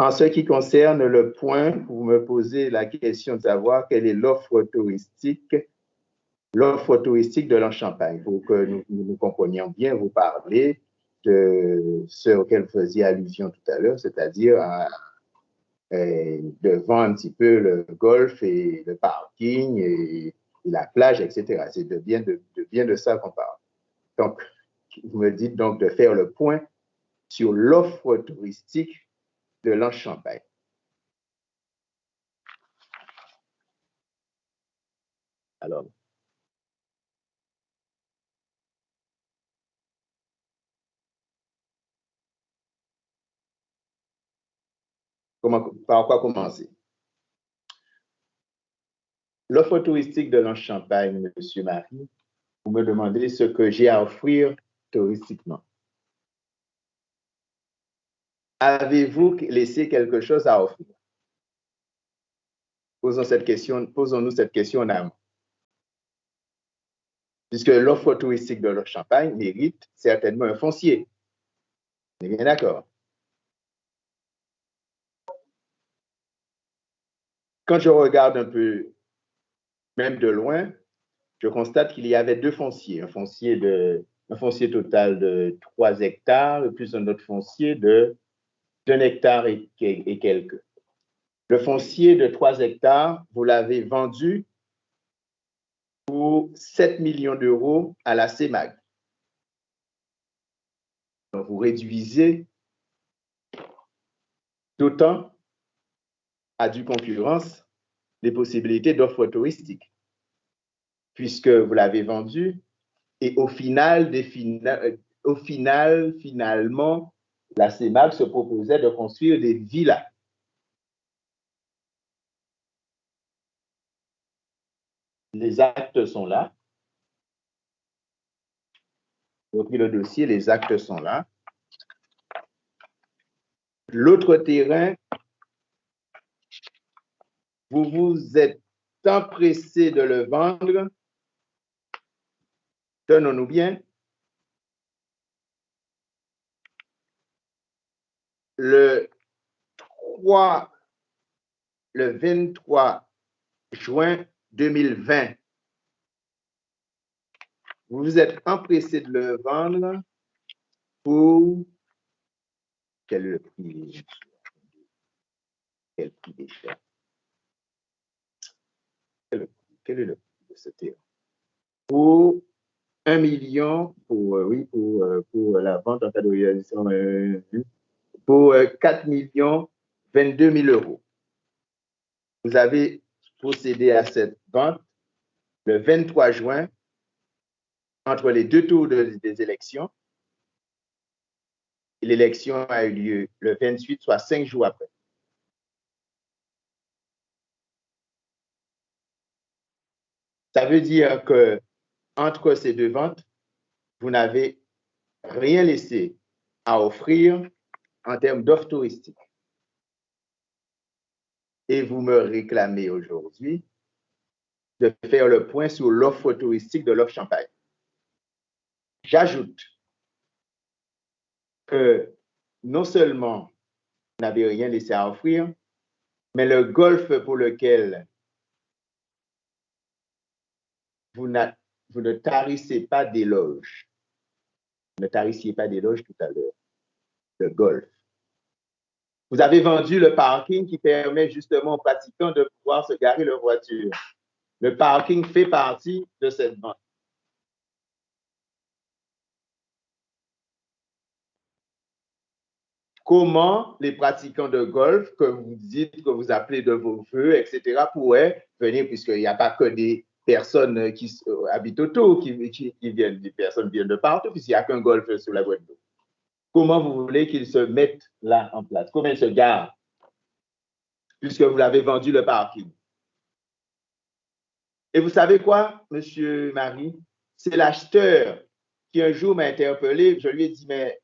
En ce qui concerne le point, vous me posez la question de savoir quelle est l'offre touristique de l'Anse-Champagne. Pour que nous comprenions bien, vous parlez de ce auquel vous faisiez allusion tout à l'heure, c'est-à-dire devant un petit peu le golf et le parking et la plage, etc. C'est bien de ça qu'on parle. Donc, vous me dites donc de faire le point sur l'offre touristique de l'Anse-Champagne. Alors, par quoi commencer? L'offre touristique de l'Anse-Champagne, M. Marie, vous me demandez ce que j'ai à offrir touristiquement. Avez-vous laissé quelque chose à offrir? Posons-nous cette question en amont. Puisque l'offre touristique de l'Anse-Champagne mérite certainement un foncier. On est bien d'accord? Quand je regarde un peu, même de loin, je constate qu'il y avait deux fonciers. Un foncier total de 3 hectares, plus un autre foncier d'1 hectare et quelques. Le foncier de 3 hectares, vous l'avez vendu pour 7 millions d'euros à la CEMAG. Donc, vous réduisez d'autant, à due concurrence, les possibilités d'offres touristiques, puisque vous l'avez vendu et finalement, la CEMAG se proposait de construire des villas. Les actes sont là. J'ai repris le dossier, les actes sont là. L'autre terrain, vous vous êtes empressé de le vendre. Tenons-nous bien. Le 23 juin 2020, vous vous êtes empressé de le vendre pour quel est le prix? Quel prix déjà? Quel est le prix de ce terrain? Pour 1 million, pour la vente en cas de réalisation, pour 4 millions 22 000 euros. Vous avez procédé à cette vente le 23 juin, entre les deux tours des élections. L'élection a eu lieu le 28, soit 5 jours après. Ça veut dire que entre ces deux ventes, vous n'avez rien laissé à offrir en termes d'offres touristiques. Et vous me réclamez aujourd'hui de faire le point sur l'offre touristique de l'Anse-Champagne. J'ajoute que non seulement vous n'avez rien laissé à offrir, mais le golf pour lequel vous ne tarissez pas d'éloges. Vous ne tarissiez pas d'éloges tout à l'heure. Le golf. Vous avez vendu le parking qui permet justement aux pratiquants de pouvoir se garer leur voiture. Le parking fait partie de cette vente. Comment les pratiquants de golf, que vous dites, que vous appelez de vos voeux, etc., pourraient venir, puisqu'il n'y a pas que des personnes qui habitent autour, qui viennent, des personnes viennent de partout, puisqu'il n'y a qu'un golf sur la Guadeloupe. Comment vous voulez qu'ils se mettent là en place? Comment ils se garent? Puisque vous l'avez vendu le parking. Et vous savez quoi, Monsieur Marie? C'est l'acheteur qui un jour m'a interpellé. Je lui ai dit, mais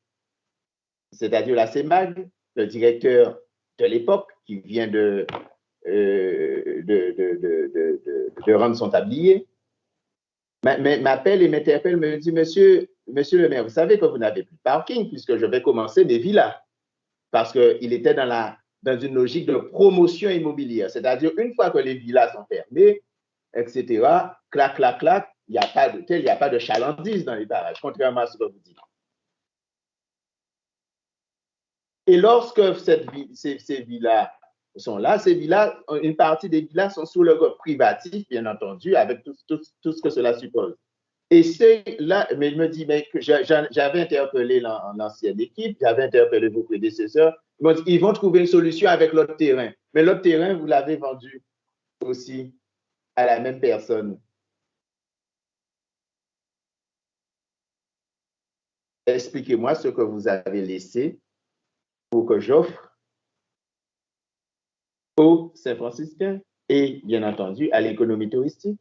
c'est-à-dire la CEMAG, le directeur de l'époque, qui vient de rendre son tablier, m'appelle et m'interpelle, me dit, monsieur le maire, vous savez que vous n'avez plus de parking puisque je vais commencer mes villas. Parce qu'il était dans la dans une logique de promotion immobilière. C'est-à-dire, une fois que les villas sont fermées, etc., clac, clac, clac, il n'y a pas d'hôtel, il n'y a pas de chalandise dans les barrages, contrairement à ce que vous dites. Et lorsque ces villas sont là, ces villas, une partie des villas sont sous le privatif, bien entendu, avec tout ce que cela suppose. Et c'est là, mais il me dit, mais j'avais interpellé l'ancienne équipe, j'avais interpellé vos prédécesseurs, ils vont trouver une solution avec l'autre terrain. Mais l'autre terrain, vous l'avez vendu aussi à la même personne. Expliquez-moi ce que vous avez laissé pour que j'offre aux Saint-Franciscains et, bien entendu, à l'économie touristique.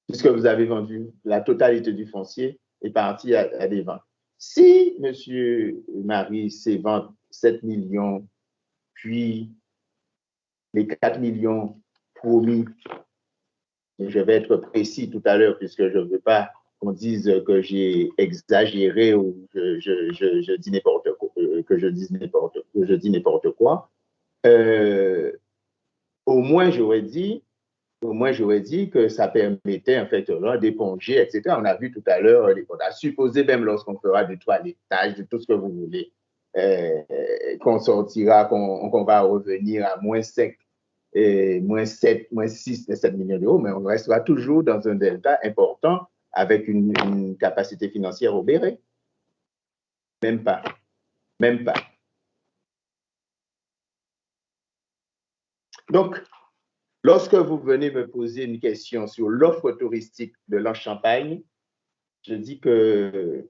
Puisque vous avez vendu la totalité du foncier est partie à des ventes. Si M. Marie s'est vendu 7 millions, puis les 4 millions promis, et je vais être précis tout à l'heure puisque je ne veux pas qu'on dise que j'ai exagéré ou je dis n'importe quoi, que je dis n'importe quoi. Au moins j'aurais dit que ça permettait en fait d'éponger, etc. On a vu tout à l'heure, on a supposé même lorsqu'on fera du toilettage, de tout ce que vous voulez, qu'on sortira, qu'on va revenir à moins 5, moins 7, moins 6, 7 millions d'euros, mais on restera toujours dans un delta important avec une capacité financière obérée. Même pas. Même pas. Donc, lorsque vous venez me poser une question sur l'offre touristique de la Champagne, je dis que,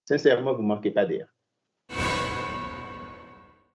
sincèrement, vous ne manquez pas d'air.